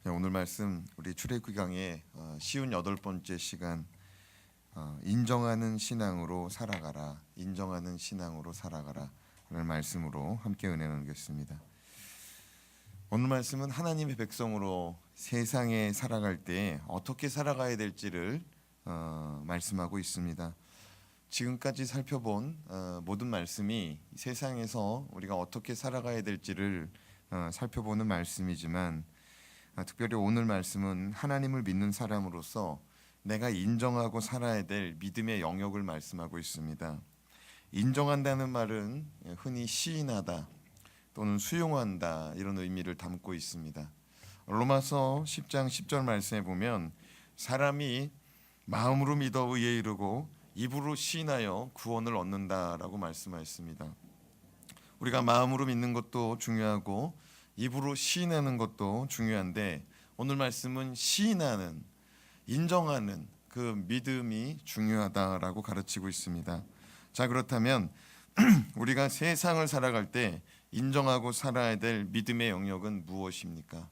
오늘 말씀 우리 출애굽기 강의 쉬운 8번째 시간, 인정하는 신앙으로 살아가라, 인정하는 신앙으로 살아가라 라는 말씀으로 함께 은혜 나누겠습니다. 오늘 말씀은 하나님의 백성으로 세상에 살아갈 때 어떻게 살아가야 될지를 말씀하고 있습니다. 지금까지 살펴본 모든 말씀이 세상에서 우리가 어떻게 살아가야 될지를 살펴보는 말씀이지만, 특별히 오늘 말씀은 하나님을 믿는 사람으로서 내가 인정하고 살아야 될 믿음의 영역을 말씀하고 있습니다. 인정한다는 말은 흔히 시인하다 또는 수용한다 이런 의미를 담고 있습니다. 로마서 10장 10절 말씀에 보면 사람이 마음으로 믿어 의에 이르고 입으로 시인하여 구원을 얻는다라고 말씀하였습니다. 우리가 마음으로 믿는 것도 중요하고 입으로 시인하는 것도 중요한데, 오늘 말씀은 시인하는, 인정하는 그 믿음이 중요하다라고 가르치고 있습니다. 자, 그렇다면 우리가 세상을 살아갈 때 인정하고 살아야 될 믿음의 영역은 무엇입니까?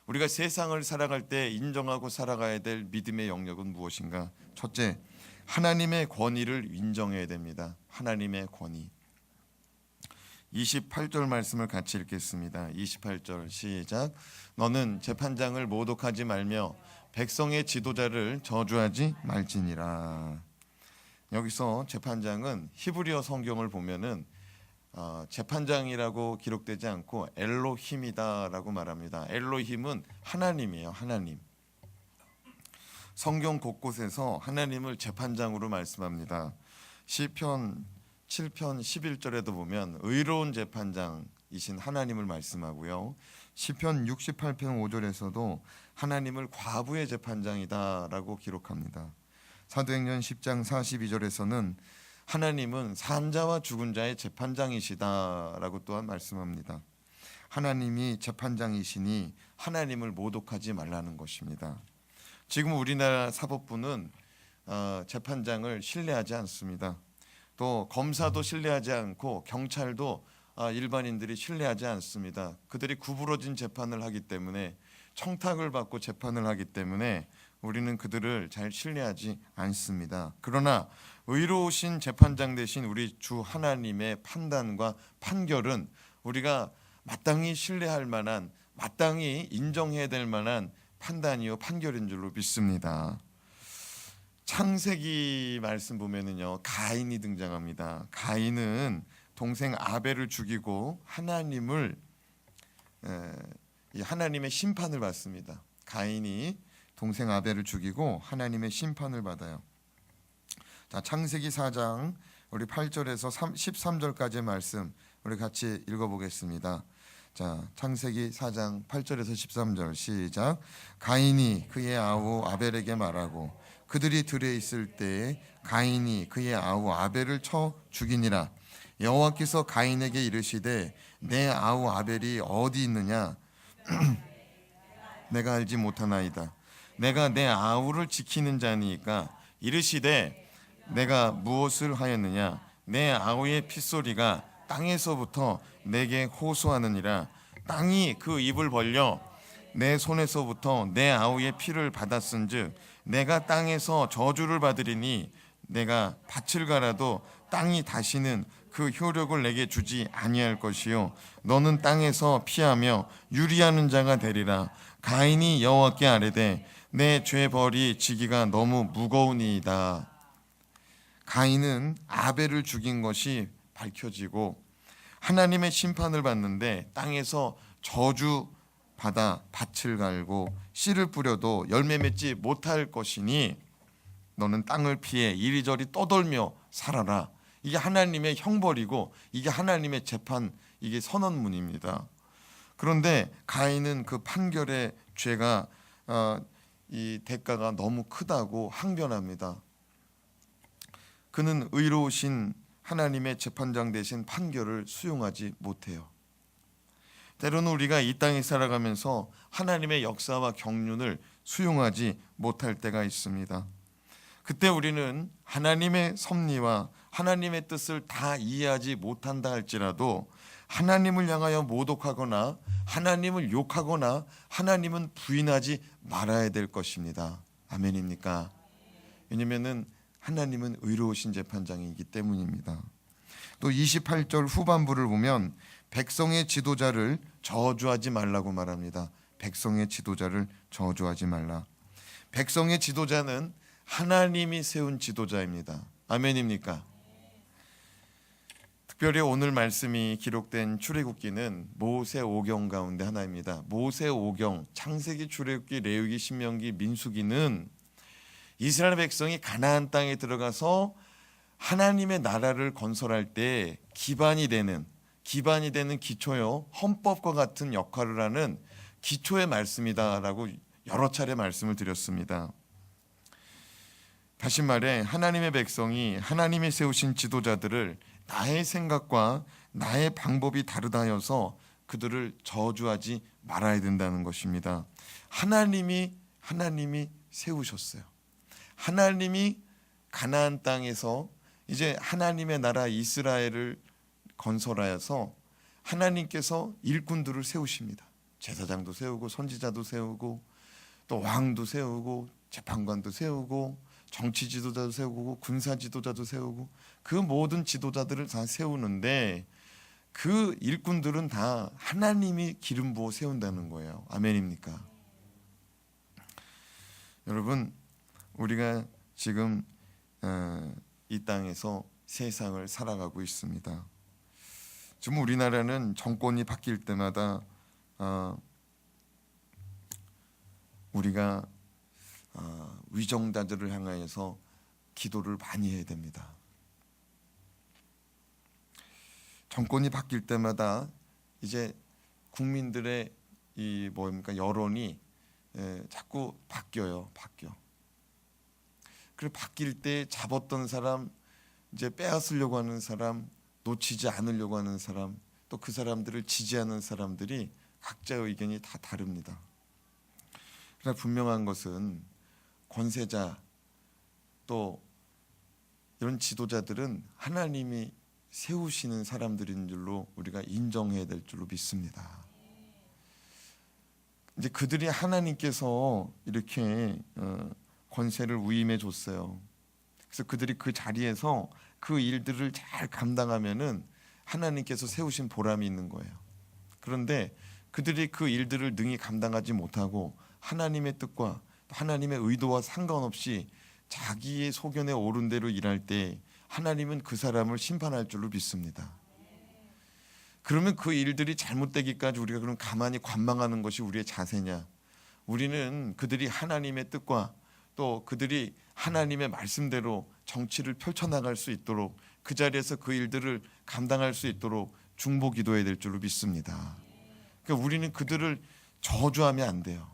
우리가 세상을 살아갈 때 인정하고 살아가야 될 믿음의 영역은 무엇인가? 첫째, 하나님의 권위를 인정해야 됩니다. 하나님의 권위. 28절 말씀을 같이 읽겠습니다. 28절 시작. 너는 재판장을 모독하지 말며 백성의 지도자를 저주하지 말지니라. 여기서 재판장은 히브리어 성경을 보면은 재판장이라고 기록되지 않고 엘로힘이다라고 말합니다. 엘로힘은 하나님이에요. 하나님. 성경 곳곳에서 하나님을 재판장으로 말씀합니다. 시편 7편 11절에도 보면 의로운 재판장이신 하나님을 말씀하고요. 시편 68편 5절에서도 하나님을 과부의 재판장이다라고 기록합니다. 사도행전 10장 42절에서는 하나님은 산자와 죽은 자의 재판장이시다라고 또한 말씀합니다. 하나님이 재판장이시니 하나님을 모독하지 말라는 것입니다. 지금 우리나라 사법부는 재판장을 신뢰하지 않습니다. 또 검사도 신뢰하지 않고 경찰도 일반인들이 신뢰하지 않습니다. 그들이 구부러진 재판을 하기 때문에, 청탁을 받고 재판을 하기 때문에 우리는 그들을 잘 신뢰하지 않습니다. 그러나 의로우신 재판장 되신 우리 주 하나님의 판단과 판결은 우리가 마땅히 신뢰할 만한, 마땅히 인정해야 될 만한 판단이요 판결인 줄로 믿습니다. 창세기 말씀 보면은요, 가인이 등장합니다. 가인은 동생 아벨을 죽이고 하나님의 심판을 받습니다. 가인이 동생 아벨을 죽이고 하나님의 심판을 받아요. 자, 창세기 4장 우리 8절에서 13절까지의 말씀 우리 같이 읽어보겠습니다. 자, 창세기 4장 8절에서 13절 시작. 가인이 그의 아우 아벨에게 말하고 그들이 들에 있을 때에 가인이 그의 아우 아벨을 쳐 죽이니라. 여호와께서 가인에게 이르시되 내 아우 아벨이 어디 있느냐? 내가 알지 못하나이다. 내가 내 아우를 지키는 자니까. 이르시되 내가 무엇을 하였느냐? 내 아우의 핏소리가 땅에서부터 내게 호소하느니라. 땅이 그 입을 벌려 내 손에서부터 내 아우의 피를 받았은즉 내가 땅에서 저주를 받으리니 내가 밭을 갈아도 땅이 다시는 그 효력을 내게 주지 아니할 것이요 너는 땅에서 피하며 유리하는 자가 되리라. 가인이 여호와께 아뢰되 내 죄벌이 지기가 너무 무거우니이다. 가인은 아벨을 죽인 것이 밝혀지고 하나님의 심판을 받는데 땅에서 저주 받아 밭을 갈고 씨를 뿌려도 열매 맺지 못할 것이니 너는 땅을 피해 이리저리 떠돌며 살아라. 이게 하나님의 형벌이고 이게 하나님의 재판, 이게 선언문입니다. 그런데 가인은 그 판결의 죄가 이 대가가 너무 크다고 항변합니다. 그는 의로우신 하나님의 재판장 대신 판결을 수용하지 못해요. 때로는 우리가 이 땅에 살아가면서 하나님의 역사와 경륜을 수용하지 못할 때가 있습니다. 그때 우리는 하나님의 섭리와 하나님의 뜻을 다 이해하지 못한다 할지라도 하나님을 향하여 모독하거나 하나님을 욕하거나 하나님은 부인하지 말아야 될 것입니다. 아멘입니까? 왜냐면은 하나님은 의로우신 재판장이기 때문입니다. 또 28절 후반부를 보면 백성의 지도자를 저주하지 말라고 말합니다. 백성의 지도자를 저주하지 말라. 백성의 지도자는 하나님이 세운 지도자입니다. 아멘입니까? 특별히 오늘 말씀이 기록된 출애굽기는 모세 5경 가운데 하나입니다. 모세 5경, 창세기, 출애굽기, 레위기, 신명기, 민수기는 이스라엘 백성이 가나안 땅에 들어가서 하나님의 나라를 건설할 때 기반이 되는 기초요, 헌법과 같은 역할을 하는 기초의 말씀이다라고 여러 차례 말씀을 드렸습니다. 다시 말해 하나님의 백성이 하나님이 세우신 지도자들을 나의 생각과 나의 방법이 다르다 하여서 그들을 저주하지 말아야 된다는 것입니다. 하나님이 세우셨어요. 하나님이 가나안 땅에서 이제 하나님의 나라 이스라엘을 건설하여서 하나님께서 일꾼들을 세우십니다. 제사장도 세우고 선지자도 세우고 또 왕도 세우고 재판관도 세우고 정치 지도자도 세우고 군사 지도자도 세우고 그 모든 지도자들을 다 세우는데 그 일꾼들은 다 하나님이 기름 부어 세운다는 거예요. 아멘입니까? 여러분, 우리가 지금 이 땅에서 세상을 살아가고 있습니다. 지금 우리나라는 정권이 바뀔 때마다 우리가 위정자들을 향하여서 기도를 많이 해야 됩니다. 정권이 바뀔 때마다 이제 국민들의 이 여론이 자꾸 바뀌어요. 그리고 바뀔 때 잡았던 사람, 이제 빼앗으려고 하는 사람, 놓치지 않으려고 하는 사람, 또 그 사람들을 지지하는 사람들이 각자의 의견이 다 다릅니다. 그러나 분명한 것은 권세자 또 이런 지도자들은 하나님이 세우시는 사람들인 줄로 우리가 인정해야 될 줄로 믿습니다. 이제 그들이 하나님께서 이렇게 권세를 위임해 줬어요. 그래서 그들이 그 자리에서 그 일들을 잘 감당하면은 하나님께서 세우신 보람이 있는 거예요. 그런데 그들이 그 일들을 능히 감당하지 못하고 하나님의 뜻과 하나님의 의도와 상관없이 자기의 소견에 오른 대로 일할 때 하나님은 그 사람을 심판할 줄로 믿습니다. 그러면 그 일들이 잘못되기까지 우리가 그럼 가만히 관망하는 것이 우리의 자세냐? 우리는 그들이 하나님의 뜻과 또 그들이 하나님의 말씀대로 정치를 펼쳐나갈 수 있도록 그 자리에서 그 일들을 감당할 수 있도록 중보 기도해야 될 줄로 믿습니다. 그러니까 우리는 그들을 저주하면 안 돼요.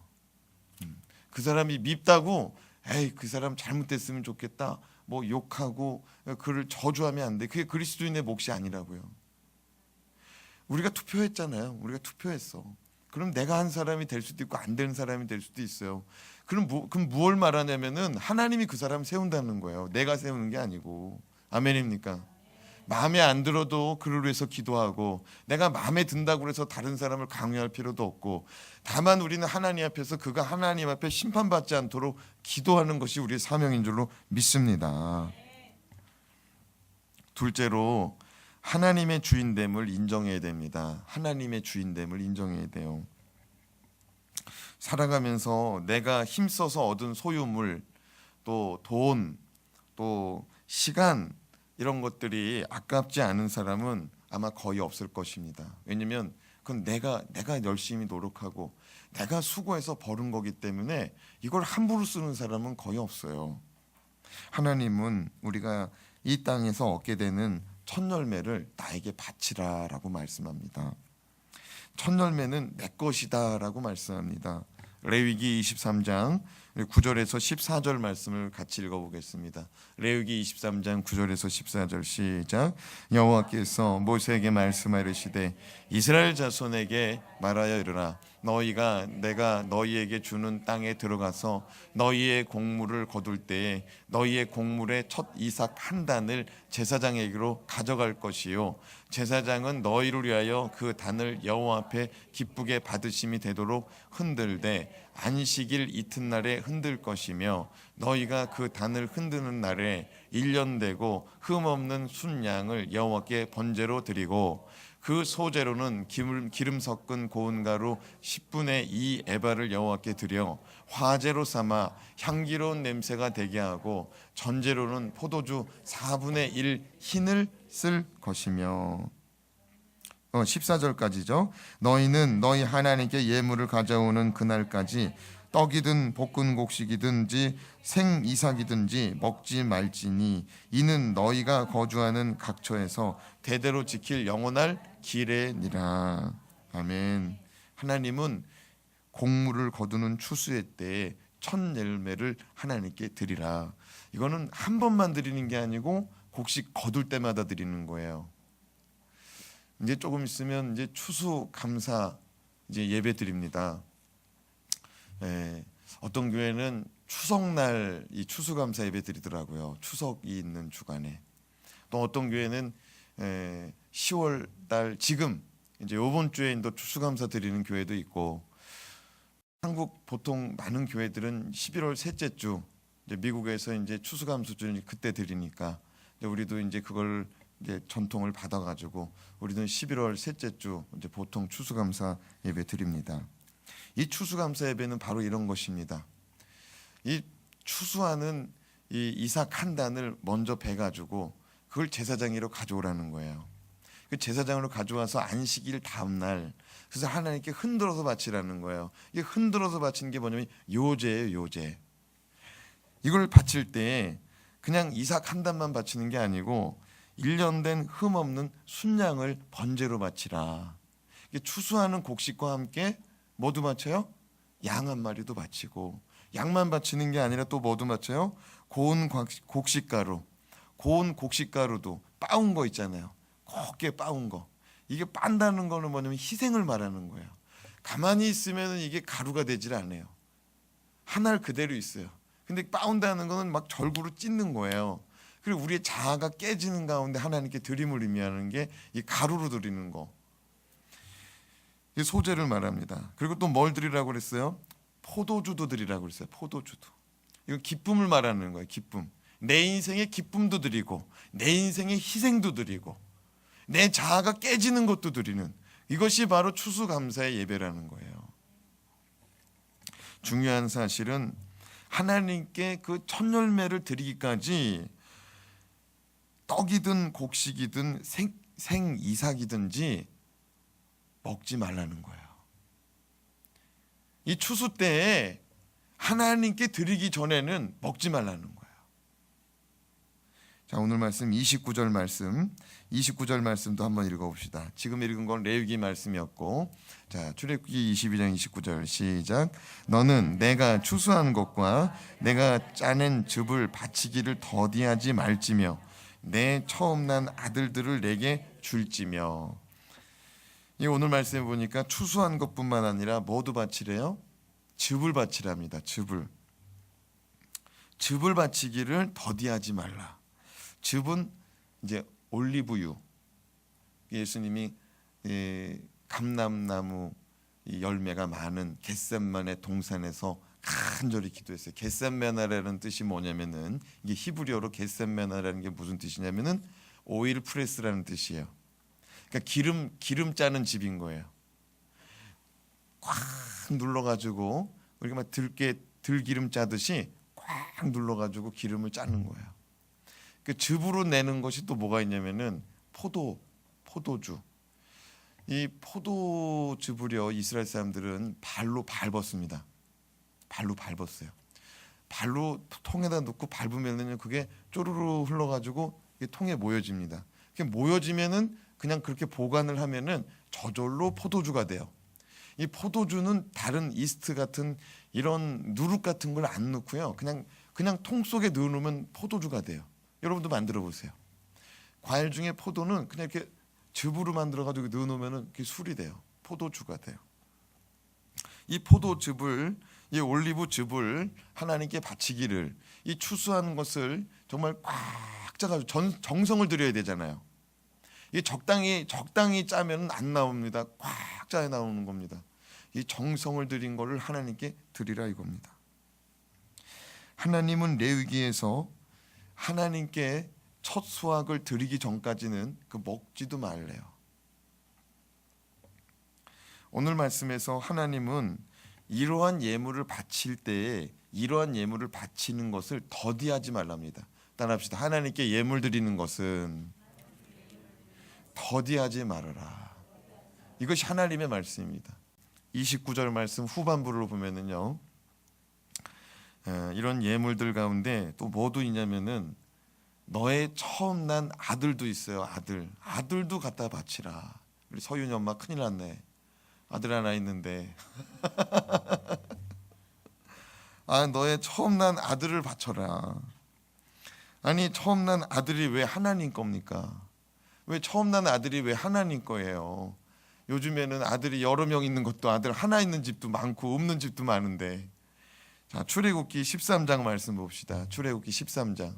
그 사람이 밉다고 에이 그 사람 잘못됐으면 좋겠다 뭐 욕하고 그를 저주하면 안 돼. 그게 그리스도인의 몫이 아니라고요. 우리가 투표했잖아요. 우리가 투표했어. 그럼 내가 한 사람이 될 수도 있고 안 되는 사람이 될 수도 있어요. 그럼 무엇을 말하냐면은 하나님이 그 사람 세운다는 거예요. 내가 세우는 게 아니고. 아멘입니까? 마음에 안 들어도 그를 위해서 기도하고 내가 마음에 든다고 해서 다른 사람을 강요할 필요도 없고 다만 우리는 하나님 앞에서 그가 하나님 앞에 심판받지 않도록 기도하는 것이 우리의 사명인 줄로 믿습니다. 둘째로 하나님의 주인됨을 인정해야 됩니다. 하나님의 주인됨을 인정해야 돼요. 살아가면서 내가 힘써서 얻은 소유물, 또 돈, 또 시간 이런 것들이 아깝지 않은 사람은 아마 거의 없을 것입니다. 왜냐하면 그건 내가 열심히 노력하고 내가 수고해서 벌은 거기 때문에 이걸 함부로 쓰는 사람은 거의 없어요. 하나님은 우리가 이 땅에서 얻게 되는 첫 열매를 나에게 바치라라고 말씀합니다. 첫 열매는 내 것이다라고 말씀합니다. 레위기 23장 9절에서 14절 말씀을 같이 읽어보겠습니다. 레위기 23장 9절에서 14절 시작. 여호와께서 모세에게 말씀하시되 이스라엘 자손에게 말하여 이르라. 너희가 내가 너희에게 주는 땅에 들어가서 너희의 곡물을 거둘 때에 너희의 곡물의 첫 이삭 한 단을 제사장에게로 가져갈 것이요 제사장은 너희를 위하여 그 단을 여호와 앞에 기쁘게 받으심이 되도록 흔들되 안식일 이튿날에 흔들 것이며 너희가 그 단을 흔드는 날에 1년 되고 흠없는 순양을 여호와께 번제로 드리고 그 소제로는 기름 섞은 고운 가루 10분의 2 에바를 여호와께 드려 화제로 삼아 향기로운 냄새가 되게 하고 전제로는 포도주 4분의 1 흰을 쓸 것이며 14절까지죠. 너희는 너희 하나님께 예물을 가져오는 그날까지 떡이든 볶은 곡식이든지 생이삭이든지 먹지 말지니 이는 너희가 거주하는 각처에서 대대로 지킬 영원할 기례니라. 아멘. 하나님은 곡물을 거두는 추수의 때에 첫 열매를 하나님께 드리라. 이거는 한 번만 드리는 게 아니고 곡식 거둘 때마다 드리는 거예요. 이제 조금 있으면 이제 추수 감사 이제 예배 드립니다. 어떤 교회는 추석날 이 추수감사 예배 드리더라고요. 추석이 있는 주간에. 또 어떤 교회는 10월 달 지금 이제 이번 주에 또 추수감사 드리는 교회도 있고, 한국 보통 많은 교회들은 11월 셋째 주 이제 미국에서 이제 추수감사주를 그때 드리니까 우리도 이제 그걸 이제 전통을 받아가지고 우리는 11월 셋째 주 이제 보통 추수감사 예배 드립니다. 이 추수감사 예배는 바로 이런 것입니다. 이 추수하는 이 이삭 한 단을 먼저 베가지고 그걸 제사장으로 가져오라는 거예요. 그 제사장으로 가져와서 안식일 다음 날 그래서 하나님께 흔들어서 바치라는 거예요. 이게 흔들어서 바치는 게 뭐냐면 요제예요, 요제. 이걸 바칠 때 그냥 이삭 한 단만 바치는 게 아니고 1년 된 흠없는 순양을 번제로 바치라. 추수하는 곡식과 함께 뭐도 바쳐요? 양 한 마리도 바치고, 양만 바치는 게 아니라 또 뭐도 바쳐요? 고운 곡식가루. 고운 곡식가루도 빻은 거 있잖아요. 곱게 빻은 거. 이게 빤다는 거는 뭐냐면 희생을 말하는 거예요. 가만히 있으면 이게 가루가 되질 않아요. 하나 그대로 있어요. 근데 빻은다는 거는 막 절구로 찢는 거예요. 그리고 우리의 자아가 깨지는 가운데 하나님께 드림을 의미하는 게 이 가루로 드리는 거. 이 소재를 말합니다. 그리고 또 뭘 드리라고 그랬어요? 포도주도 드리라고 그랬어요. 포도주도. 이거 기쁨을 말하는 거예요. 기쁨. 내 인생의 기쁨도 드리고 내 인생의 희생도 드리고 내 자아가 깨지는 것도 드리는, 이것이 바로 추수감사의 예배라는 거예요. 중요한 사실은 하나님께 그 첫 열매를 드리기까지 떡이든 곡식이든 생이삭이든지 먹지 말라는 거예요. 이 추수 때에 하나님께 드리기 전에는 먹지 말라는 거예요. 자, 오늘 말씀 29절 말씀도 한번 읽어봅시다. 지금 읽은 건 레위기 말씀이었고, 자, 출애굽기 22장 29절 시작. 너는 내가 추수한 것과 내가 짜낸 즙을 바치기를 더디하지 말지며 내 처음 난 아들들을 내게 줄지며. 이 오늘 말씀해 보니까 추수한 것뿐만 아니라 뭐도 바치래요? 즙을 바치랍니다. 즙을 바치기를 더디하지 말라. 즙은 이제 올리브유. 예수님이 감람나무 열매가 많은 겟셋만의 동산에서 간절히 기도했어요. 겟셋마나라는 뜻이 뭐냐면은, 이게 히브리어로 겟셋마나라는 게 무슨 뜻이냐면은 오일 프레스라는 뜻이에요. 그러니까 기름 짜는 집인 거예요. 꽉 눌러가지고 우리가 막 들기름 짜듯이 꽉 눌러가지고 기름을 짜는 거예요. 그 즙으로 내는 것이 또 뭐가 있냐면은 포도주. 이 포도즙을요, 이스라엘 사람들은 발로 밟았습니다. 발로 밟았어요. 발로 통에다 넣고 밟으면은 그게 쪼르르 흘러가지고 통에 모여집니다. 그게 모여지면은 그냥 그렇게 보관을 하면은 저절로 포도주가 돼요. 이 포도주는 다른 이스트 같은 이런 누룩 같은 걸 안 넣고요. 그냥 통 속에 넣어놓으면 포도주가 돼요. 여러분도 만들어 보세요. 과일 중에 포도는 그냥 이렇게 즙으로 만들어 가지고 넣어놓으면 그게 술이 돼요. 포도주가 돼요. 이 포도즙을, 이 올리브 즙을 하나님께 바치기를, 이 추수하는 것을 정말 꽉 짜가지고 정성을 들여야 되잖아요. 이 적당히 짜면 안 나옵니다. 꽉 짜야 나오는 겁니다. 이 정성을 들인 것을 하나님께 드리라 이겁니다. 하나님은 레위기에서 하나님께 첫 수확을 드리기 전까지는 그 먹지도 말래요. 오늘 말씀에서 하나님은 이러한 예물을 바칠 때에 이러한 예물을 바치는 것을 더디하지 말랍니다. 따라합시다. 하나님께 예물 드리는 것은 더디하지 말아라. 이것이 하나님의 말씀입니다. 29절 말씀 후반부를 보면은요, 이런 예물들 가운데 또 뭐도 있냐면은 너의 처음 난 아들도 있어요. 아들도 갖다 바치라. 우리 서윤이 엄마 큰일 났네. 아들 하나 있는데 너의 처음 난 아들을 바쳐라. 아니, 처음 난 아들이 왜 하나님 겁니까? 왜 처음 난 아들이 왜 하나님 거예요? 요즘에는 아들이 여러 명 있는 것도 아들 하나 있는 집도 많고 없는 집도 많은데. 자, 출애굽기 13장 말씀 봅시다. 출애굽기 13장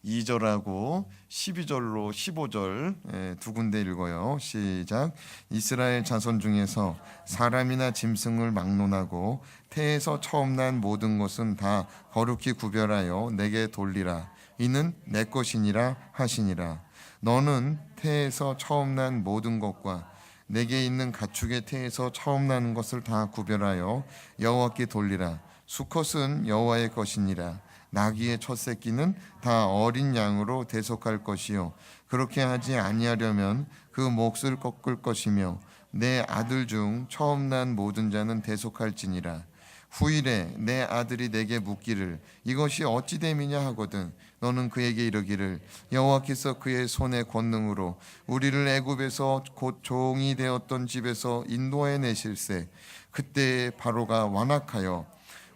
2절하고 12절로 15절 두 군데 읽어요. 시작. 이스라엘 자손 중에서 사람이나 짐승을 막론하고 태에서 처음 난 모든 것은 다 거룩히 구별하여 내게 돌리라. 이는 내 것이니라 하시니라. 너는 태에서 처음 난 모든 것과 내게 있는 가축의 태에서 처음 나는 것을 다 구별하여 여호와께 돌리라. 수컷은 여호와의 것이니라. 나귀의 첫 새끼는 다 어린 양으로 대속할 것이요 그렇게 하지 아니하려면 그 몫을 꺾을 것이며 내 아들 중 처음 난 모든 자는 대속할지니라. 후일에 내 아들이 내게 묻기를 이것이 어찌 됨이냐 하거든 너는 그에게 이르기를 여호와께서 그의 손의 권능으로 우리를 애굽에서 곧 종이 되었던 집에서 인도해 내실세. 그때 바로가 완악하여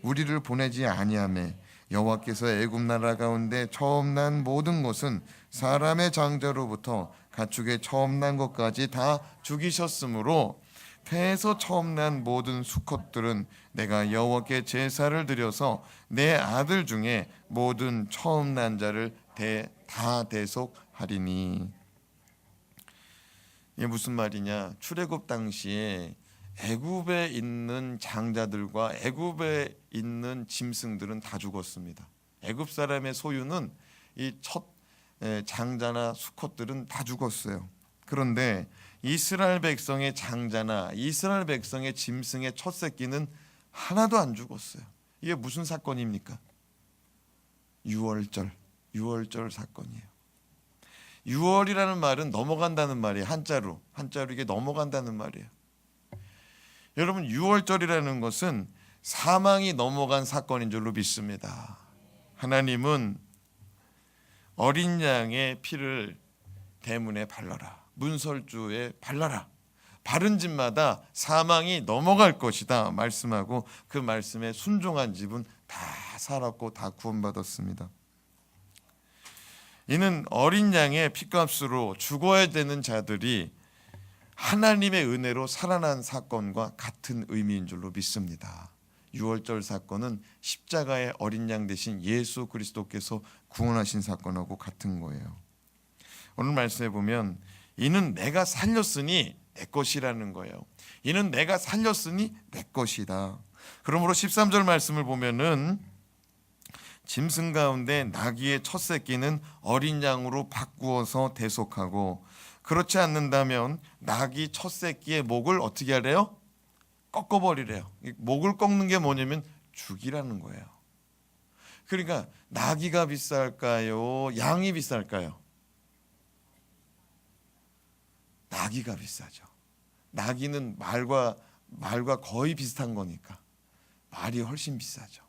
우리를 보내지 아니하매 여호와께서 애굽 나라 가운데 처음 난 모든 것은 사람의 장자로부터 가축의 처음 난 것까지 다 죽이셨으므로 태에서 처음 난 모든 수컷들은 내가 여호와께 제사를 드려서 내 아들 중에 모든 처음 난 자를 다 대속하리니. 이게 무슨 말이냐? 출애굽 당시에 애굽에 있는 장자들과 애굽에 있는 짐승들은 다 죽었습니다. 애굽 사람의 소유는 이 첫 장자나 수컷들은 다 죽었어요. 그런데 이스라엘 백성의 장자나 이스라엘 백성의 짐승의 첫 새끼는 하나도 안 죽었어요. 이게 무슨 사건입니까? 유월절 사건이에요. 유월이라는 말은 넘어간다는 말이에요. 한자로 이게 넘어간다는 말이에요. 여러분, 유월절이라는 것은 사망이 넘어간 사건인 줄로 믿습니다. 하나님은 어린 양의 피를 대문에 발라라. 문설주에 발라라. 바른 집마다 사망이 넘어갈 것이다 말씀하고 그 말씀에 순종한 집은 다 살았고 다 구원받았습니다. 이는 어린 양의 피값으로 죽어야 되는 자들이 하나님의 은혜로 살아난 사건과 같은 의미인 줄로 믿습니다. 유월절 사건은 십자가의 어린 양 대신 예수 그리스도께서 구원하신 사건하고 같은 거예요. 오늘 말씀해 보면 이는 내가 살렸으니 내 것이라는 거예요. 이는 내가 살렸으니 내 것이다. 그러므로 13절 말씀을 보면은 짐승 가운데 나귀의 첫 새끼는 어린 양으로 바꾸어서 대속하고 그렇지 않는다면 나귀 첫 새끼의 목을 어떻게 하래요? 꺾어버리래요. 목을 꺾는 게 뭐냐면 죽이라는 거예요. 그러니까 나귀가 비쌀까요? 양이 비쌀까요? 나귀가 비싸죠. 나귀는 말과 거의 비슷한 거니까 말이 훨씬 비싸죠.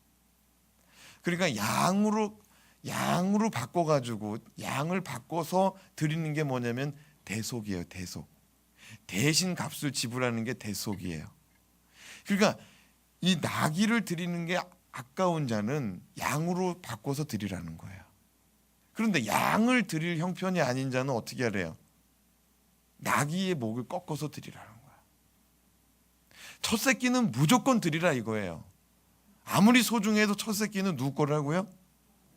그러니까 양으로 바꿔가지고 양을 바꿔서 드리는 게 뭐냐면 대속이에요. 대속. 대신 값을 지불하는 게 대속이에요. 그러니까 이 나귀를 드리는 게 아까운 자는 양으로 바꿔서 드리라는 거예요. 그런데 양을 드릴 형편이 아닌 자는 어떻게 하래요? 나귀의 목을 꺾어서 드리라는 거예요. 첫 새끼는 무조건 드리라 이거예요. 아무리 소중해도 첫 새끼는 누구 거라고요?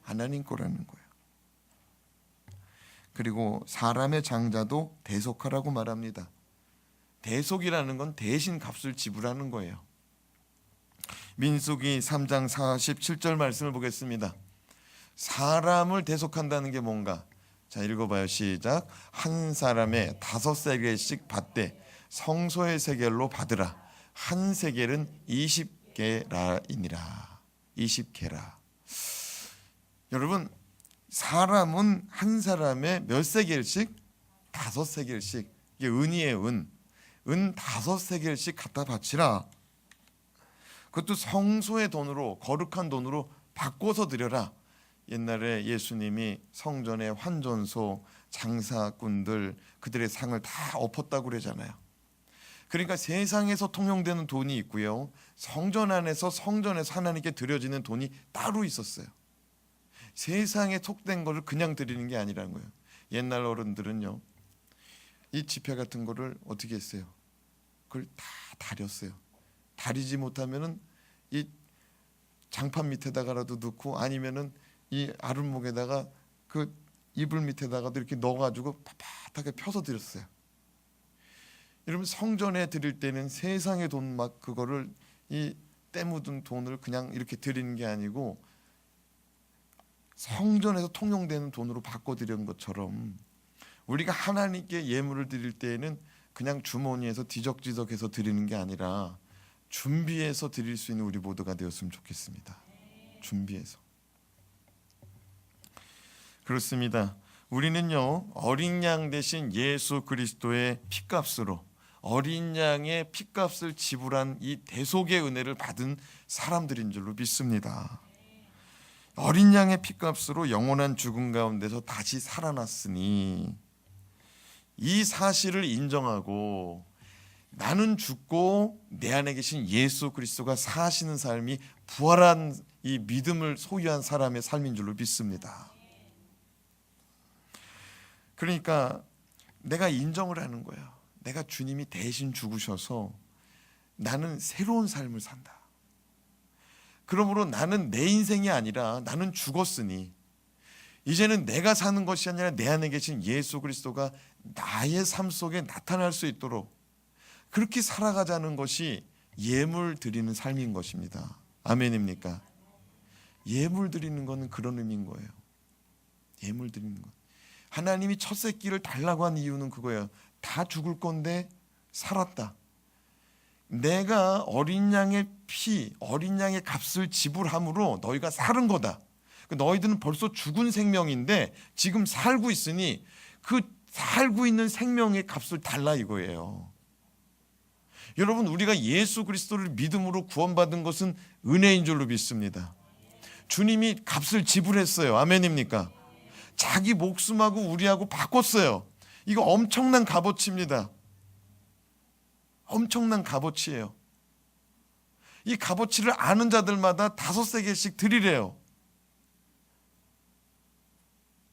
하나님 거라는 거예요. 그리고 사람의 장자도 대속하라고 말합니다. 대속이라는 건 대신 값을 지불하는 거예요. 민수기 3장 47절 말씀을 보겠습니다. 사람을 대속한다는 게 뭔가? 자, 읽어봐요. 시작. 한 사람에 5세겔씩 받되 성소의 세겔로 받으라. 한 세겔은 20게라이니라. 20게라. 여러분, 사람은 한 사람에 몇 세겔씩? 5세겔씩. 이게 은이에요. 은 5세겔씩 갖다 바치라. 그것도 성소의 돈으로, 거룩한 돈으로 바꿔서 드려라. 옛날에 예수님이 성전의 환전소, 장사꾼들, 그들의 상을 다 엎었다고 그러잖아요. 그러니까 세상에서 통용되는 돈이 있고요, 성전 안에서 성전에서 하나님께 드려지는 돈이 따로 있었어요. 세상에 속된 거를 그냥 드리는 게 아니라는 거예요. 옛날 어른들은요, 이 지폐 같은 거를 어떻게 했어요? 그걸 다 다렸어요. 다리지 못하면은 이 장판 밑에다가라도 넣고, 아니면은 이 아랫목에다가 그 이불 밑에다가도 이렇게 넣어가지고 빳빳하게 펴서 드렸어요. 여러분, 성전에 드릴 때는 세상의 돈 막 그거를 이 때 묻은 돈을 그냥 이렇게 드리는 게 아니고 성전에서 통용되는 돈으로 바꿔 드리는 것처럼, 우리가 하나님께 예물을 드릴 때에는 그냥 주머니에서 뒤적뒤적해서 드리는 게 아니라 준비해서 드릴 수 있는 우리 모두가 되었으면 좋겠습니다. 준비해서. 그렇습니다. 우리는요, 어린 양 대신 예수 그리스도의 피값으로, 어린 양의 피값을 지불한 이 대속의 은혜를 받은 사람들인 줄로 믿습니다. 어린 양의 피값으로 영원한 죽음 가운데서 다시 살아났으니, 이 사실을 인정하고 나는 죽고 내 안에 계신 예수 그리스도가 사시는 삶이 부활한 이 믿음을 소유한 사람의 삶인 줄로 믿습니다. 그러니까 내가 인정을 하는 거예요. 내가 주님이 대신 죽으셔서 나는 새로운 삶을 산다. 그러므로 나는 내 인생이 아니라 나는 죽었으니 이제는 내가 사는 것이 아니라 내 안에 계신 예수 그리스도가 나의 삶 속에 나타날 수 있도록 그렇게 살아가자는 것이 예물 드리는 삶인 것입니다. 아멘입니까? 예물 드리는 것은 그런 의미인 거예요. 예물 드리는 것. 하나님이 첫 새끼를 달라고 한 이유는 그거예요. 다 죽을 건데 살았다. 내가 어린 양의 피, 어린 양의 값을 지불함으로 너희가 살은 거다. 너희들은 벌써 죽은 생명인데 지금 살고 있으니 그 살고 있는 생명의 값을 달라 이거예요. 여러분, 우리가 예수 그리스도를 믿음으로 구원받은 것은 은혜인 줄로 믿습니다. 주님이 값을 지불했어요. 아멘입니까? 자기 목숨하고 우리하고 바꿨어요. 이거 엄청난 값어치입니다. 엄청난 값어치예요. 이 값어치를 아는 자들마다 5세겔씩 드리래요.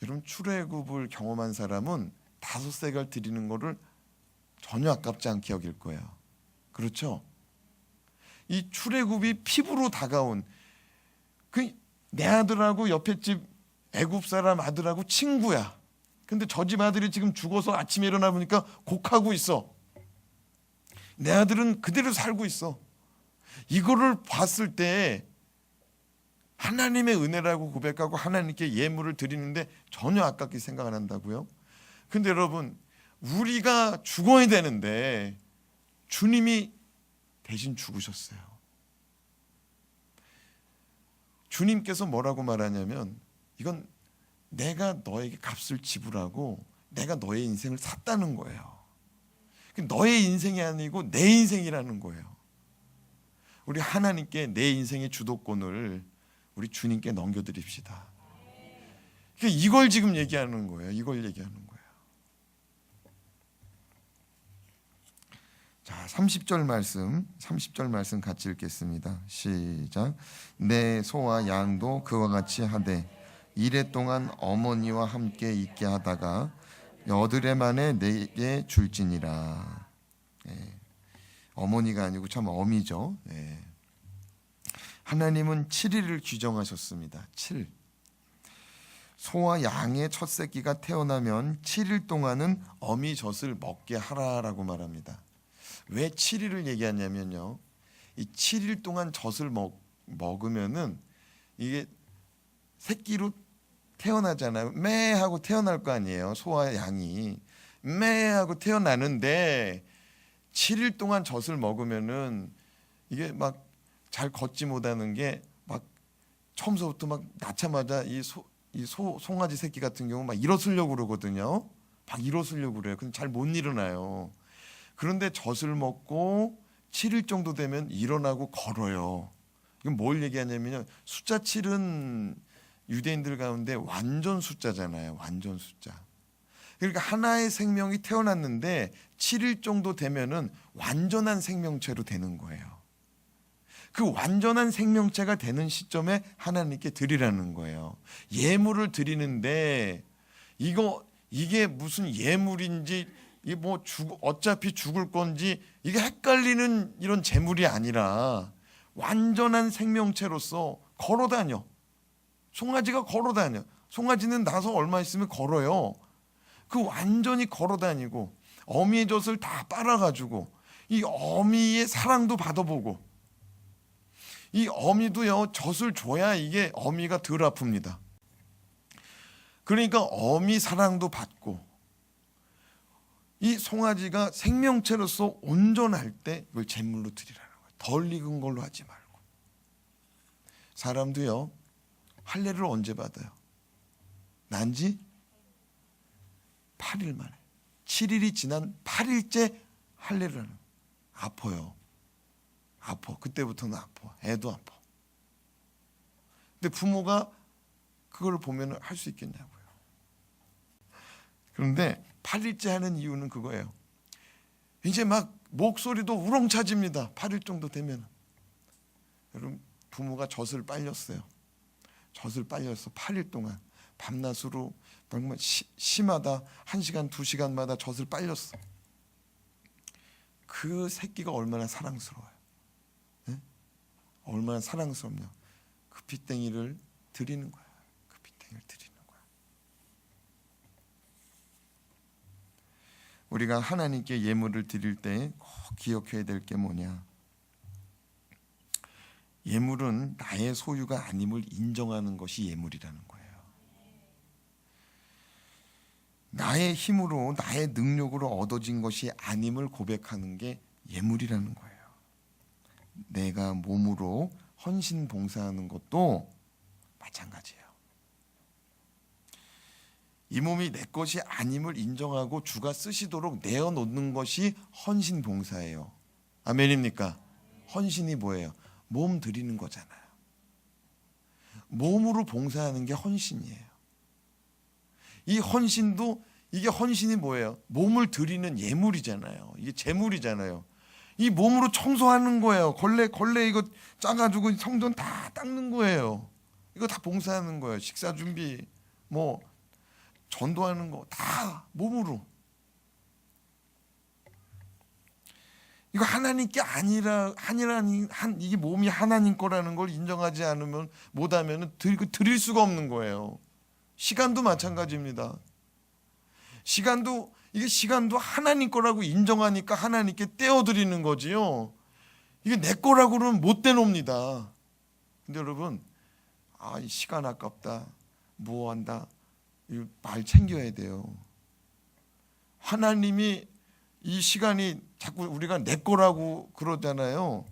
여러분, 출애굽을 경험한 사람은 5세겔 드리는 거를 전혀 아깝지 않게 여길 거예요. 그렇죠? 이 출애굽이 피부로 다가온, 내 아들하고 옆에 집 애굽 사람 아들하고 친구야. 근데 저 집 아들이 지금 죽어서 아침에 일어나 보니까 곡하고 있어. 내 아들은 그대로 살고 있어. 이거를 봤을 때 하나님의 은혜라고 고백하고 하나님께 예물을 드리는데 전혀 아깝게 생각 안 한다고요? 근데 여러분, 우리가 죽어야 되는데 주님이 대신 죽으셨어요. 주님께서 뭐라고 말하냐면, 이건 내가 너에게 값을 지불하고 내가 너의 인생을 샀다는 거예요. 너의 인생이 아니고 내 인생이라는 거예요. 우리 하나님께 내 인생의 주도권을 우리 주님께 넘겨드립시다. 이걸 지금 얘기하는 거예요. 이걸 얘기하는 거예요. 자, 30절 말씀 같이 읽겠습니다. 시작. 내 소와 양도 그와 같이 하되 이레 동안 어머니와 함께 있게 하다가 여드레 만에 내게 줄지니라. 어머니가 아니고 참 어미죠. 하나님은 7일을 규정하셨습니다. 7. 소와 양의 첫 새끼가 태어나면 7일 동안은 어미 젖을 먹게 하라라고 말합니다. 왜 7일을 얘기하냐면요, 이 7일 동안 젖을 먹으면은 이게 새끼로 태어나잖아요. 매 하고 태어날 거 아니에요. 소와 양이 매 하고 태어나는데 7일 동안 젖을 먹으면은 이게 막 잘 걷지 못하는 게 막 처음서부터 막 낳자마자 송아지 새끼 같은 경우 막 일어서려고 그러거든요. 막 일어서려고 그래요. 근데 잘 못 일어나요. 그런데 젖을 먹고 7일 정도 되면 일어나고 걸어요. 이건 뭘 얘기하냐면요, 숫자 7은 유대인들 가운데 완전 숫자잖아요. 완전 숫자. 그러니까 하나의 생명이 태어났는데 7일 정도 되면은 완전한 생명체로 되는 거예요. 그 완전한 생명체가 되는 시점에 하나님께 드리라는 거예요. 예물을 드리는데 이게 무슨 예물인지, 이게 뭐 어차피 죽을 건지 이게 헷갈리는 이런 재물이 아니라 완전한 생명체로서 걸어다녀. 송아지가 걸어다녀. 송아지는 나서 얼마 있으면 걸어요. 그 완전히 걸어다니고 어미의 젖을 다 빨아가지고 이 어미의 사랑도 받아보고, 이 어미도요 젖을 줘야 이게 어미가 덜 아픕니다. 그러니까 어미 사랑도 받고 이 송아지가 생명체로서 온전할 때 이걸 제물로 드리라는 거예요. 덜 익은 걸로 하지 말고. 사람도요 할례를 언제 받아요? 난지 8일 만에, 7일이 지난 8일째 할례를 하는 거예요. 아파요. 아파. 그때부터는 아파. 애도 아파. 근데 부모가 그걸 보면 할 수 있겠냐고요. 그런데 8일째 하는 이유는 그거예요. 이제 막 목소리도 우렁차집니다. 8일 정도 되면. 여러분, 부모가 젖을 빨렸어요. 젖을 빨려서 8일 동안 밤낮으로 정말 시마다 1시간 2시간마다 젖을 빨렸어. 그 새끼가 얼마나 사랑스러워요. 네? 얼마나 사랑스럽냐. 그 핏땡이를 드리는 거야. 그 핏땡이를 드리는 거야. 우리가 하나님께 예물을 드릴 때 꼭 기억해야 될 게 뭐냐. 예물은 나의 소유가 아님을 인정하는 것이 예물이라는 거예요. 나의 힘으로, 나의 능력으로 얻어진 것이 아님을 고백하는 게 예물이라는 거예요. 내가 몸으로 헌신 봉사하는 것도 마찬가지예요. 이 몸이 내 것이 아님을 인정하고 주가 쓰시도록 내어놓는 것이 헌신 봉사예요. 아멘입니까? 헌신이 뭐예요? 몸 드리는 거잖아요. 몸으로 봉사하는 게 헌신이에요. 이 헌신도, 이게 헌신이 뭐예요? 몸을 드리는 예물이잖아요. 이게 제물이잖아요. 이 몸으로 청소하는 거예요. 걸레 이거 짜가지고 성전 다 닦는 거예요. 이거 다 봉사하는 거예요. 식사 준비, 뭐 전도하는 거 다 몸으로. 이거 하나님께 이게 몸이 하나님 거라는 걸 인정하지 않으면, 못하면 드릴 수가 없는 거예요. 시간도 마찬가지입니다. 시간도 하나님 거라고 인정하니까 하나님께 떼어드리는 거지요. 이게 내 거라고 그러면 못 떼놉니다. 근데 여러분, 이 시간 아깝다, 뭐 한다, 이 말 챙겨야 돼요. 하나님이 이 시간이 자꾸 우리가 내 거라고 그러잖아요.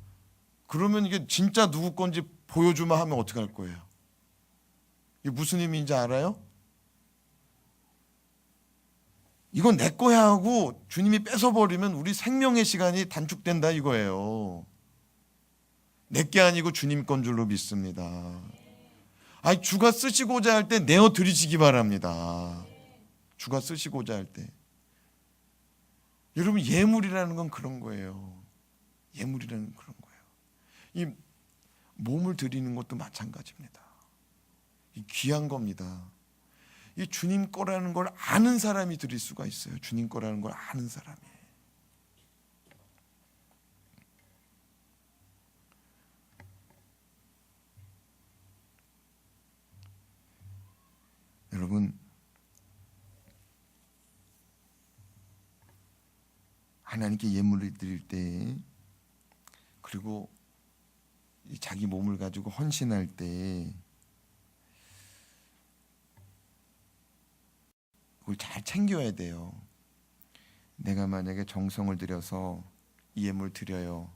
그러면 이게 진짜 누구 건지 보여주면 하면 어떻게 할 거예요? 이게 무슨 의미인지 알아요? 이건 내 거야 하고 주님이 뺏어버리면 우리 생명의 시간이 단축된다 이거예요. 내 게 아니고 주님 건 줄로 믿습니다. 주가 쓰시고자 할 때 내어드리시기 바랍니다. 주가 쓰시고자 할 때. 여러분, 예물이라는 건 그런 거예요. 예물이라는 건 그런 거예요. 이 몸을 드리는 것도 마찬가지입니다. 이 귀한 겁니다. 이 주님 거라는 걸 아는 사람이 드릴 수가 있어요. 주님 거라는 걸 아는 사람이. 여러분, 하나님께 예물을 드릴 때, 그리고 자기 몸을 가지고 헌신할 때 그걸 잘 챙겨야 돼요. 내가 만약에 정성을 들여서 이 예물 드려요.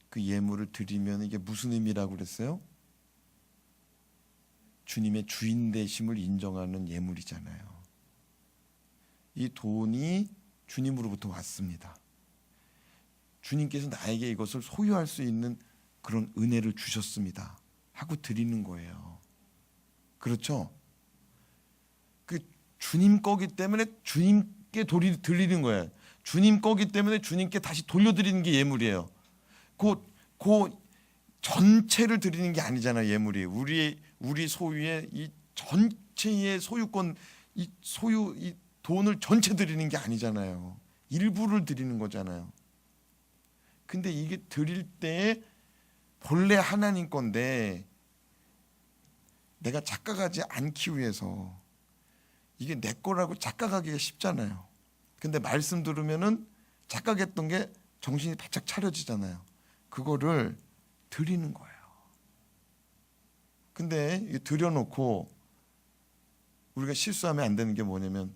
그 예물을 드리면 이게 무슨 의미라고 그랬어요? 주님의 주인 되심을 인정하는 예물이잖아요. 이 돈이 주님으로부터 왔습니다. 주님께서 나에게 이것을 소유할 수 있는 그런 은혜를 주셨습니다 하고 드리는 거예요. 그렇죠? 그 주님 거기 때문에 주님께 드리는 거예요. 주님 거기 때문에 주님께 다시 돌려드리는 게 예물이에요. 그 전체를 드리는 게 아니잖아요. 예물이 우리 소유의 이 전체의 소유권, 이 돈을 전체 드리는 게 아니잖아요. 일부를 드리는 거잖아요. 근데 이게 드릴 때 본래 하나님 건데 내가 착각하지 않기 위해서, 이게 내 거라고 착각하기가 쉽잖아요. 근데 말씀 들으면은 착각했던 게 정신이 바짝 차려지잖아요. 그거를 드리는 거예요. 근데 드려놓고 우리가 실수하면 안 되는 게 뭐냐면,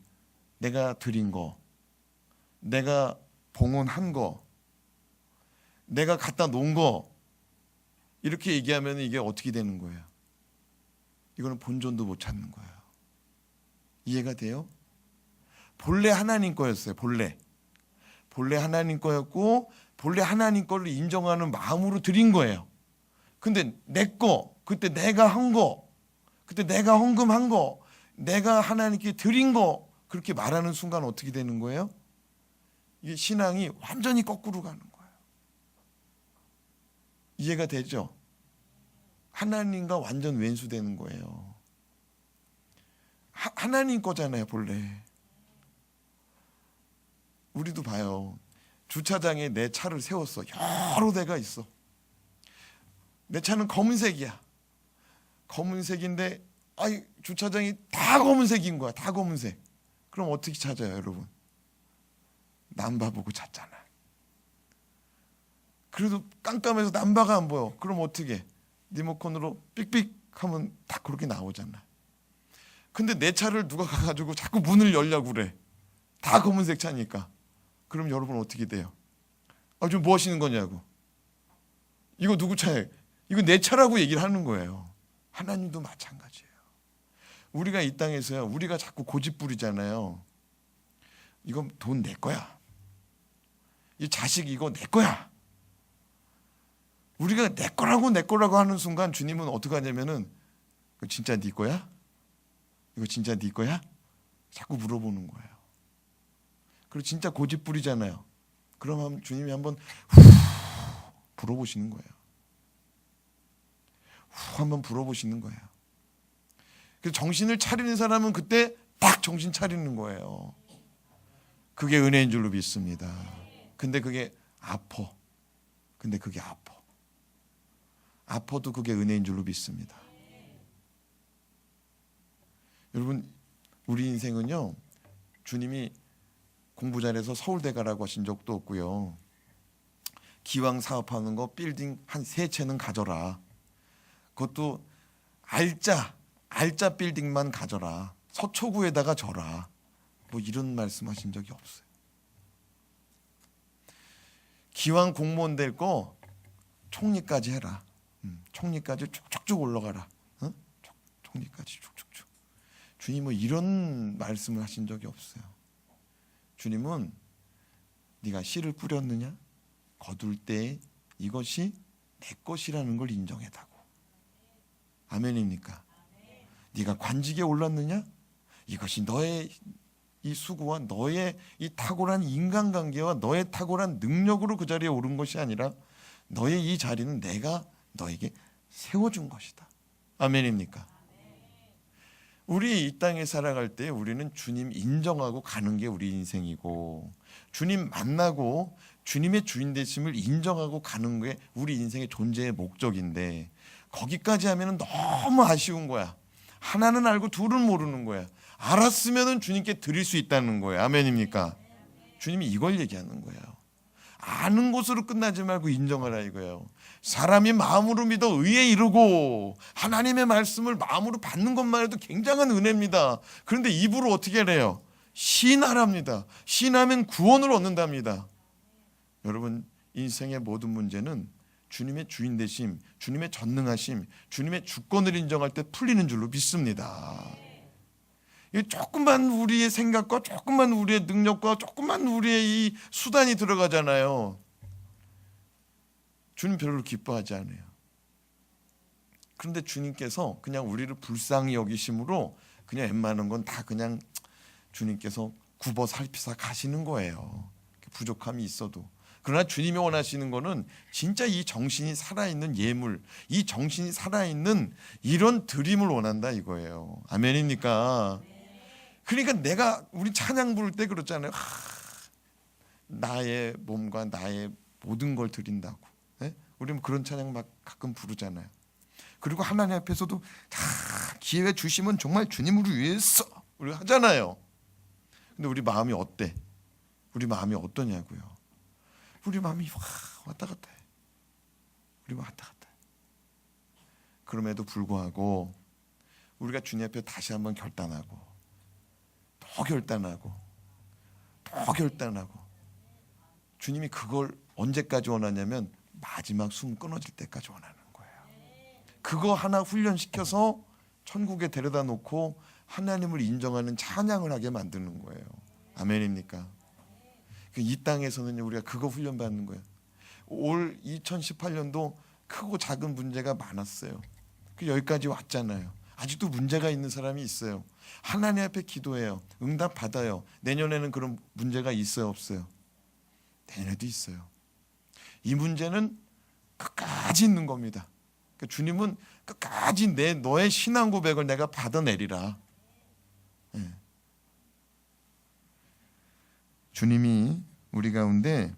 내가 드린 거, 내가 봉헌한 거, 내가 갖다 놓은 거, 이렇게 얘기하면 이게 어떻게 되는 거예요? 이거는 본전도 못 찾는 거예요. 이해가 돼요? 본래 하나님 거였어요. 본래 하나님 거였고, 본래 하나님 거를 인정하는 마음으로 드린 거예요. 근데 내 거, 그때 내가 한 거, 그때 내가 헌금한 거, 내가 하나님께 드린 거, 그렇게 말하는 순간 어떻게 되는 거예요? 이게 신앙이 완전히 거꾸로 가는 거예요. 이해가 되죠? 하나님과 완전 왼수되는 거예요. 하나님 거잖아요, 본래. 우리도 봐요. 주차장에 내 차를 세웠어. 여러 대가 있어. 내 차는 검은색이야. 검은색인데 주차장이 다 검은색인 거야. 다 검은색. 그럼 어떻게 찾아요, 여러분? 남바 보고 찾잖아. 그래도 깜깜해서 남바가 안 보여. 그럼 어떻게? 리모컨으로 삑삑 하면 다 그렇게 나오잖아. 근데 내 차를 누가 가가지고 자꾸 문을 열려고 그래. 다 검은색 차니까. 그럼 여러분 어떻게 돼요? 지금 뭐 하시는 거냐고. 이거 누구 차예요? 이거 내 차라고 얘기를 하는 거예요. 하나님도 마찬가지예요. 우리가 이 땅에서요, 우리가 자꾸 고집 부리잖아요. 이건 돈 내 거야. 이 자식 이거 내 거야. 우리가 내 거라고 하는 순간 주님은 어떻게 하냐면은, 이거 진짜 네 거야? 이거 진짜 네 거야? 자꾸 물어보는 거예요. 그리고 진짜 고집 부리잖아요. 그러면 주님이 한번 불어보시는 거예요. 한번 불어보시는 거예요. 그래서 정신을 차리는 사람은 그때 딱 정신 차리는 거예요. 그게 은혜인 줄로 믿습니다. 근데 그게 아파. 아파도 그게 은혜인 줄로 믿습니다. 여러분, 우리 인생은요, 주님이 공부 잘해서 서울대 가라고 하신 적도 없고요. 기왕 사업하는 거 빌딩 한 3채는 가져라. 그것도 알짜 빌딩만 가져라. 서초구에다가 져라. 뭐 이런 말씀하신 적이 없어요. 기왕 공무원 될 거 총리까지 해라. 총리까지 쭉쭉쭉 올라가라. 총리까지 쭉쭉쭉. 주님은 이런 말씀을 하신 적이 없어요. 주님은 네가 씨를 뿌렸느냐? 거둘 때 이것이 내 것이라는 걸 인정해다고. 아멘입니까? 네가 관직에 올랐느냐? 이것이 너의 이 수고와 너의 이 탁월한 인간관계와 너의 탁월한 능력으로 그 자리에 오른 것이 아니라 너의 이 자리는 내가 너에게 세워준 것이다. 아멘입니까? 우리 이 땅에 살아갈 때 우리는 주님 인정하고 가는 게 우리 인생이고, 주님 만나고 주님의 주인 되심을 인정하고 가는 게 우리 인생의 존재의 목적인데, 거기까지 하면 너무 아쉬운 거야. 하나는 알고 둘은 모르는 거야. 알았으면 주님께 드릴 수 있다는 거예요. 아멘입니까? 주님이 이걸 얘기하는 거예요. 아는 것으로 끝나지 말고 인정하라 이거예요. 사람이 마음으로 믿어 의에 이르고 하나님의 말씀을 마음으로 받는 것만 해도 굉장한 은혜입니다. 그런데 입으로 어떻게 해요? 신하랍니다. 신하면 구원을 얻는답니다. 여러분, 인생의 모든 문제는 주님의 주인 되심, 주님의 전능하심, 주님의 주권을 인정할 때 풀리는 줄로 믿습니다. 조금만 우리의 생각과 조금만 우리의 능력과 조금만 우리의 이 수단이 들어가잖아요. 주님 별로 기뻐하지 않아요. 그런데 주님께서 그냥 우리를 불쌍히 여기심으로 그냥 웬만한 건 다 그냥 주님께서 굽어 살피사 가시는 거예요. 부족함이 있어도. 그러나 주님이 원하시는 거는 진짜 이 정신이 살아있는 예물, 이 정신이 살아있는 이런 드림을 원한다 이거예요. 아멘입니까? 그러니까 우리 찬양 부를 때 그렇잖아요. 나의 몸과 나의 모든 걸 드린다고. 네? 우리는 그런 찬양 막 가끔 부르잖아요. 그리고 하나님 앞에서도 기회 주시면 정말 주님을 위해서 우리 하잖아요. 근데 우리 마음이 어때? 우리 마음이 어떠냐고요. 우리 마음이 왔다 갔다 해. 우리 마음 왔다 갔다 해. 그럼에도 불구하고 우리가 주님 앞에 다시 한번 결단하고 더 결단하고 더 결단하고, 주님이 그걸 언제까지 원하냐면 마지막 숨 끊어질 때까지 원하는 거예요. 그거 하나 훈련시켜서 천국에 데려다 놓고 하나님을 인정하는 찬양을 하게 만드는 거예요. 아멘입니까? 이 땅에서는 우리가 그거 훈련받는 거예요. 올 2018년도 크고 작은 문제가 많았어요. 여기까지 왔잖아요. 아직도 문제가 있는 사람이 있어요. 하나님 앞에 기도해요. 응답 받아요. 내년에는 그런 문제가 있어요, 없어요? 내년에도 있어요. 이 문제는 끝까지 있는 겁니다. 그러니까 주님은 끝까지 너의 신앙 고백을 내가 받아내리라. 네. 주님이 우리 가운데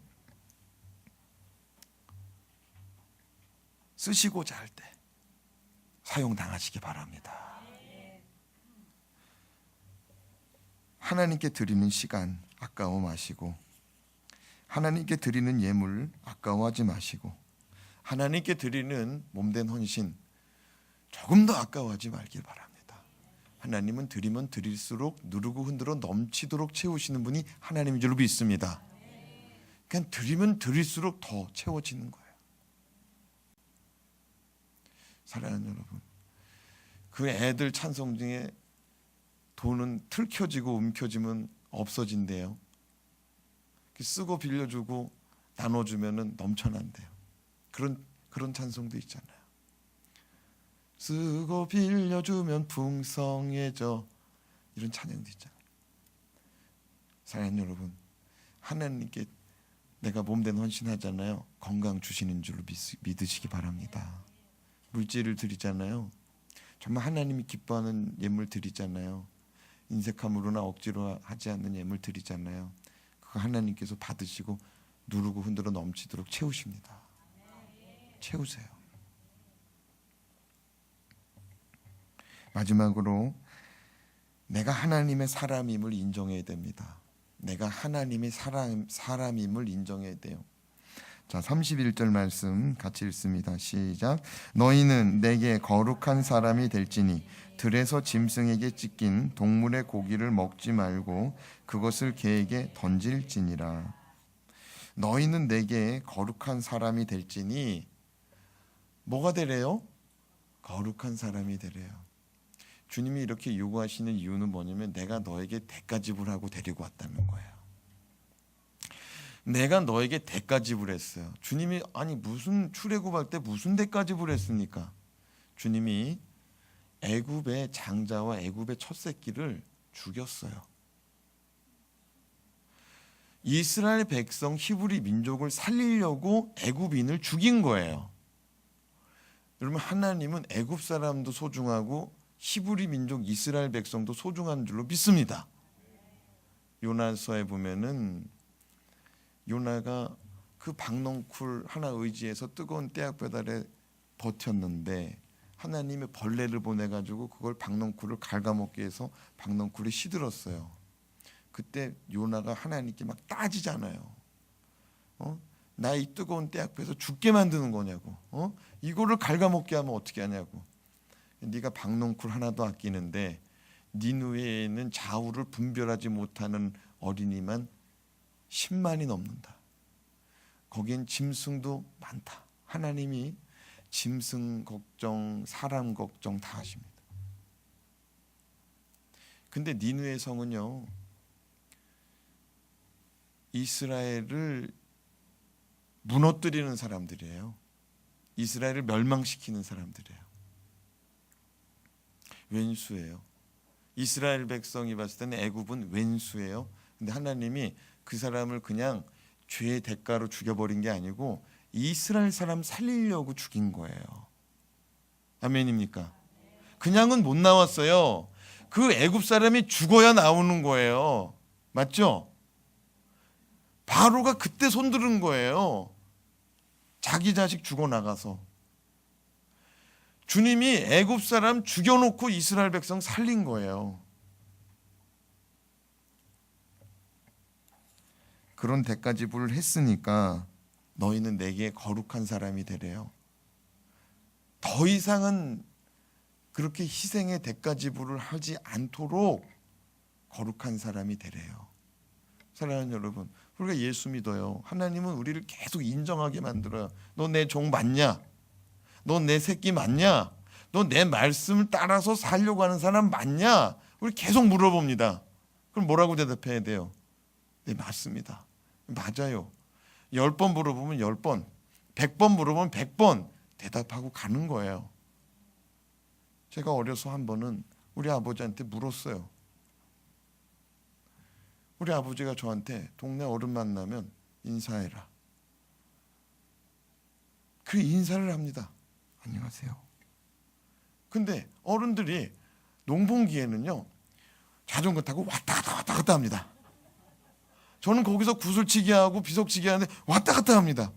쓰시고자 할 때 사용당하시기 바랍니다. 하나님께 드리는 시간 아까워 마시고, 하나님께 드리는 예물 아까워하지 마시고, 하나님께 드리는 몸된 헌신 조금 더 아까워하지 말길 바랍니다. 하나님은 드리면 드릴수록 누르고 흔들어 넘치도록 채우시는 분이 하나님인 줄로 믿습니다. 그냥 드리면 드릴수록 더 채워지는 거예요. 사랑하는 여러분, 그 애들 찬송 중에 돈은 틀켜지고 움켜지면 없어진대요. 쓰고 빌려주고 나눠주면 넘쳐난대요. 그런 찬송도 있잖아요. 쓰고 빌려주면 풍성해져, 이런 찬양도 있잖아요. 사랑하는 여러분, 하나님께 내가 몸된 헌신하잖아요. 건강 주시는 줄로 믿으시기 바랍니다. 물질을 드리잖아요. 정말 하나님이 기뻐하는 예물 드리잖아요. 인색함으로나 억지로 하지 않는 예물 드리잖아요. 그거 하나님께서 받으시고 누르고 흔들어 넘치도록 채우십니다. 채우세요. 마지막으로 내가 하나님의 사람임을 인정해야 됩니다. 내가 하나님의 사람임을 인정해야 돼요. 자, 31절 말씀 같이 읽습니다. 시작. 너희는 내게 거룩한 사람이 될지니 들에서 짐승에게 찢긴 동물의 고기를 먹지 말고 그것을 개에게 던질지니라. 너희는 내게 거룩한 사람이 될지니, 뭐가 되래요? 거룩한 사람이 되래요. 주님이 이렇게 요구하시는 이유는 뭐냐면 내가 너에게 대가 지불하고 데리고 왔다는 거예요. 내가 너에게 대가 지불했어요. 주님이 무슨 출애굽할 때 무슨 대가 지불했습니까? 주님이 애굽의 장자와 애굽의 첫 새끼를 죽였어요. 이스라엘 백성 히브리 민족을 살리려고 애굽인을 죽인 거예요. 여러분, 하나님은 애굽 사람도 소중하고 히브리 민족 이스라엘 백성도 소중한 줄로 믿습니다. 요나서에 보면은 요나가 그 박넝쿨 하나 의지해서 뜨거운 떼약볕 아래 버텼는데 하나님의 벌레를 보내가지고 그걸 박넝쿨을 갉아먹게 해서 박넝쿨이 시들었어요. 그때 요나가 하나님께 막 따지잖아요. 나 이 뜨거운 떼약볕에서 죽게 만드는 거냐고. 이거를 갉아먹게 하면 어떻게 하냐고. 네가 박넝쿨 하나도 아끼는데 니느웨에는 좌우를 분별하지 못하는 어린이만 10만이 넘는다. 거긴 짐승도 많다. 하나님이 짐승 걱정, 사람 걱정 다 하십니다. 근데 니느웨 성은요, 이스라엘을 무너뜨리는 사람들이에요. 이스라엘을 멸망시키는 사람들이에요. 왼수예요. 이스라엘 백성이 봤을 때는 애굽은 왼수예요. 근데 하나님이 그 사람을 그냥 죄의 대가로 죽여버린 게 아니고 이스라엘 사람 살리려고 죽인 거예요. 아멘입니까? 그냥은 못 나왔어요. 그 애굽 사람이 죽어야 나오는 거예요. 맞죠? 바로가 그때 손들은 거예요. 자기 자식 죽어나가서. 주님이 애굽 사람 죽여놓고 이스라엘 백성 살린 거예요. 그런 대가 지불을 했으니까 너희는 내게 거룩한 사람이 되래요. 더 이상은 그렇게 희생의 대가 지불을 하지 않도록 거룩한 사람이 되래요. 사랑하는 여러분, 우리가 예수 믿어요. 하나님은 우리를 계속 인정하게 만들어요. 너 내 종 맞냐? 너 내 새끼 맞냐? 너 내 말씀을 따라서 살려고 하는 사람 맞냐? 우리 계속 물어봅니다. 그럼 뭐라고 대답해야 돼요? 네, 맞습니다. 맞아요. 10번 물어보면 10번, 100번 물어보면 100번 대답하고 가는 거예요. 제가 어려서 한 번은 우리 아버지한테 물었어요. 우리 아버지가 저한테 동네 어른 만나면 인사해라. 그 인사를 합니다. 안녕하세요. 근데 어른들이 농번기에는요, 자전거 타고 왔다 갔다 합니다. 저는 거기서 구슬치기 하고 비석치기 하는데 왔다 갔다 합니다.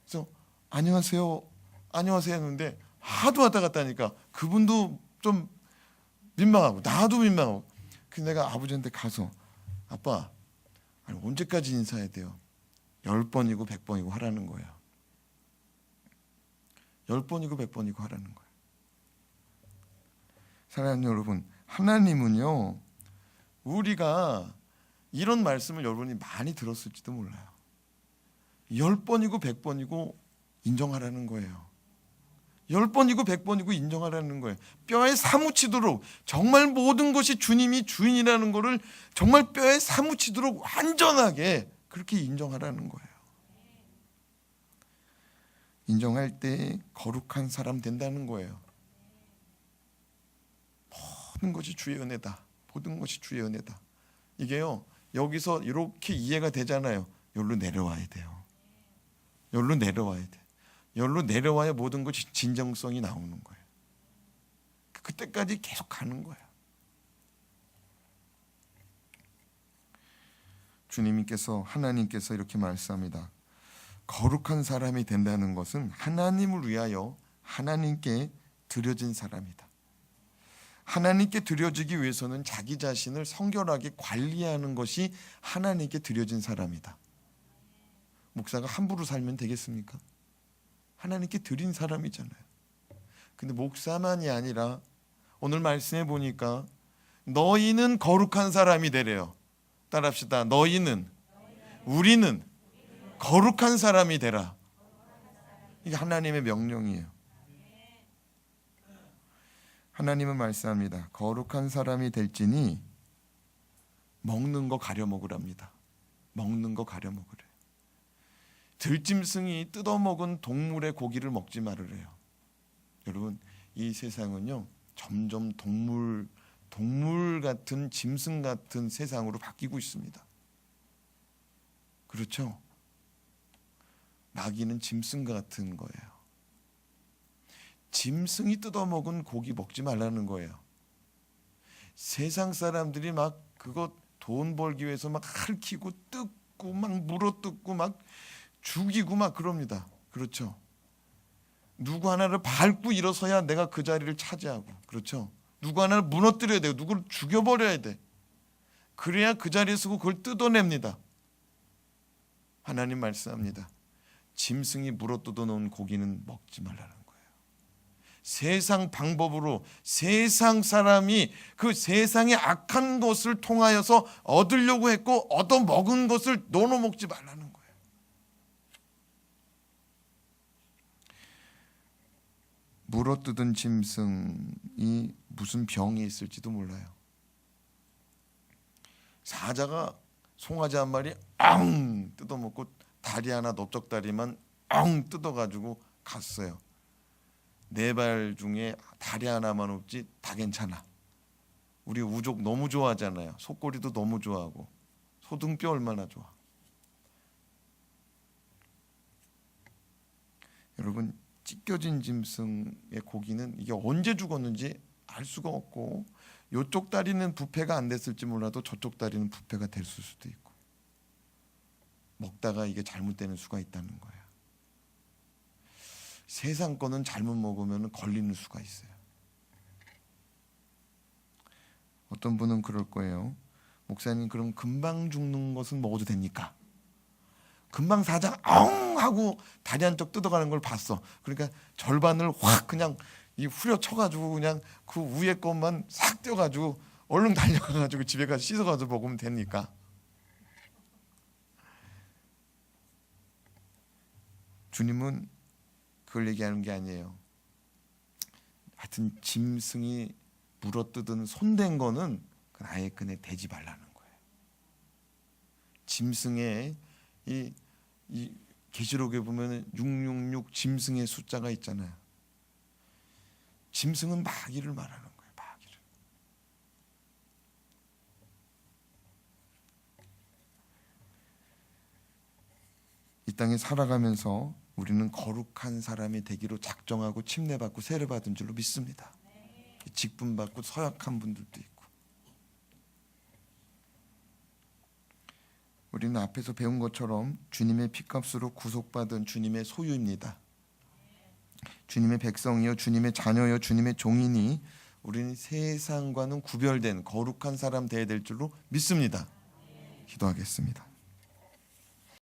그래서 안녕하세요 했는데 하도 왔다 갔다 하니까 그분도 좀 민망하고 나도 민망하고. 그래서 내가 아버지한테 가서 아빠, 아니, 언제까지 인사해야 돼요? 10번이고 100번이고 하라는 거예요. 10번이고 100번이고 하라는 거예요. 사랑하는 여러분, 하나님은요, 우리가 이런 말씀을 여러분이 많이 들었을지도 몰라요. 10번이고 100번이고 인정하라는 거예요. 10번이고 100번이고 인정하라는 거예요. 뼈에 사무치도록, 정말 모든 것이 주님이 주인이라는 것을 정말 뼈에 사무치도록 완전하게 그렇게 인정하라는 거예요. 인정할 때 거룩한 사람 된다는 거예요. 모든 것이 주의 은혜다. 모든 것이 주의 은혜다. 이게요, 여기서 이렇게 이해가 되잖아요. 여기로 내려와야 돼요. 여기로 내려와야 돼. 여기로 내려와야 모든 것이 진정성이 나오는 거예요. 그때까지 계속 가는 거예요. 주님께서, 하나님께서 이렇게 말씀합니다. 거룩한 사람이 된다는 것은 하나님을 위하여 하나님께 드려진 사람이다. 하나님께 드려지기 위해서는 자기 자신을 성결하게 관리하는 것이 하나님께 드려진 사람이다. 목사가 함부로 살면 되겠습니까? 하나님께 드린 사람이잖아요. 근데 목사만이 아니라 오늘 말씀해 보니까 너희는 거룩한 사람이 되래요. 따라합시다. 너희는, 우리는 거룩한 사람이 되라. 이게 하나님의 명령이에요. 하나님은 말씀합니다. 거룩한 사람이 될지니 먹는 거 가려 먹으랍니다. 먹는 거 가려 먹으래. 들짐승이 뜯어먹은 동물의 고기를 먹지 말으래요. 여러분, 이 세상은요, 점점 동물 같은, 짐승 같은 세상으로 바뀌고 있습니다. 그렇죠? 마귀는 짐승과 같은 거예요. 짐승이 뜯어먹은 고기 먹지 말라는 거예요. 세상 사람들이 막 그거 돈 벌기 위해서 막 핥히고 뜯고 막 물어뜯고 막 죽이고 막 그럽니다. 그렇죠? 누구 하나를 밟고 일어서야 내가 그 자리를 차지하고, 그렇죠? 누구 하나를 무너뜨려야 돼요. 누구를 죽여버려야 돼. 그래야 그 자리에 서고 그걸 뜯어냅니다. 하나님 말씀합니다. 짐승이 물어뜯어 놓은 고기는 먹지 말라는 거예요. 세상 방법으로 세상 사람이 그 세상의 악한 것을 통하여서 얻으려고 했고 얻어먹은 것을 나눠 먹지 말라는 거예요. 물어뜯은 짐승이 무슨 병이 있을지도 몰라요. 사자가 송아지 한 마리 앙 뜯어먹고 다리 하나 넓적다리만 앙 뜯어가지고 갔어요. 4발 중에 다리 하나만 없지 다 괜찮아. 우리 우족 너무 좋아하잖아요. 속꼬리도 너무 좋아하고 소등뼈 얼마나 좋아. 여러분, 찢겨진 짐승의 고기는 이게 언제 죽었는지 알 수가 없고, 이쪽 다리는 부패가 안 됐을지 몰라도 저쪽 다리는 부패가 됐을 수도 있고, 먹다가 이게 잘못되는 수가 있다는 거예요. 세상 거는 잘못 먹으면 걸리는 수가 있어요. 어떤 분은 그럴 거예요. 목사님, 그럼 금방 죽는 것은 먹어도 됩니까? 금방 사자가 엉 하고 다리 한쪽 뜯어가는 걸 봤어. 그러니까 절반을 확 그냥 후려쳐가지고 그냥 그 위에 것만 싹 떼어가지고 얼른 달려가가지고 집에 가서 씻어가서 먹으면 됩니까? 주님은 그걸 얘기하는 게 아니에요. 하여튼 짐승이 물어뜯은 손댄 거는 아예 그네 대지 말라는 거예요. 짐승의 이 계시록에 보면 666 짐승의 숫자가 있잖아요. 짐승은 마귀를 말하는 거예요. 마귀를. 이 땅에 살아가면서 우리는 거룩한 사람이 되기로 작정하고 침례받고 세례받은 줄로 믿습니다. 직분받고 서약한 분들도 있고. 우리는 앞에서 배운 것처럼 주님의 피값으로 구속받은 주님의 소유입니다. 주님의 백성이요, 주님의 자녀요, 주님의 종이니 우리는 세상과는 구별된 거룩한 사람 되어야 될 줄로 믿습니다. 기도하겠습니다.